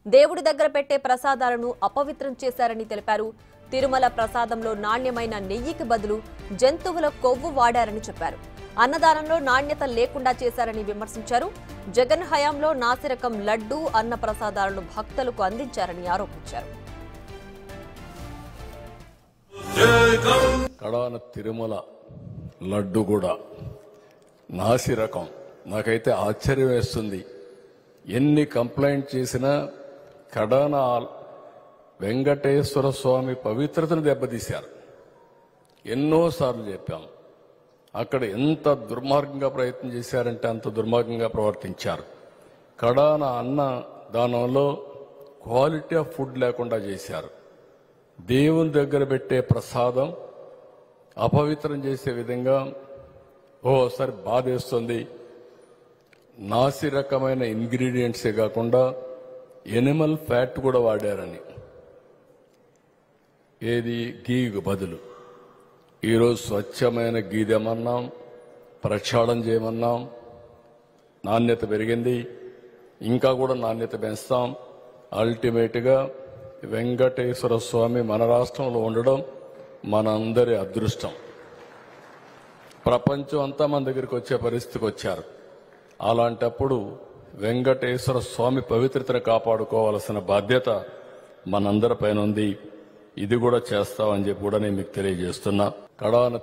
దేవుడి దగ్గర పెట్టే ప్రసాదాలను అపవిత్రం చేశారని తెలిపారు. తిరుమల ప్రసాదంలో నాణ్యమైన నెయ్యికి బదులు జంతువుల కొవ్వు వాడారని చెప్పారు. అన్నదానంలో నాణ్యత లేకుండా చేశారని విమర్శించారు. జగన్ హయాంలో నాసిరకం లడ్డూ అన్న ప్రసాదాలను భక్తులకు అందించారని ఆరోపించారు. కడాన తిరుమల లడ్డు కూడా నాసిరకం. నాకైతే ఆశ్చర్యం వేస్తుంది. ఎన్ని కంప్లైంట్ చేసినా కడాన వెంకటేశ్వర స్వామి పవిత్రతను దెబ్బతీశారు. ఎన్నోసార్లు చెప్పాం. అక్కడ ఎంత దుర్మార్గంగా ప్రయత్నం చేశారంటే అంత దుర్మార్గంగా ప్రవర్తించారు. కడాన అన్న దానంలో క్వాలిటీ ఆఫ్ ఫుడ్ లేకుండా చేశారు. దేవుని దగ్గర పెట్టే ప్రసాదం అపవిత్రం చేసే విధంగా ఓసారి బాధేస్తుంది. నాసి రకమైన ఇంగ్రీడియంట్సే కాకుండా ఎనిమల్ ఫ్యాట్ కూడా వాడారని, ఏది గీకు బదులు. ఈరోజు స్వచ్ఛమైన గీ తెమన్నాం, ప్రక్షాళన చేయమన్నాం. నాణ్యత పెరిగింది, ఇంకా కూడా నాణ్యత పెంచుతాం. అల్టిమేట్గా వెంకటేశ్వర స్వామి మన రాష్ట్రంలో ఉండడం మనందరి అదృష్టం. ప్రపంచం అంతా మన దగ్గరికి వచ్చే పరిస్థితికి వచ్చారు. అలాంటప్పుడు వెంకటేశ్వర స్వామి పవిత్రతను కాపాడుకోవాల్సిన బాధ్యత మనందరిపైన ఉంది. ఇది కూడా చేస్తామని చెప్పి కూడా నేను మీకు తెలియజేస్తున్నా. కడాన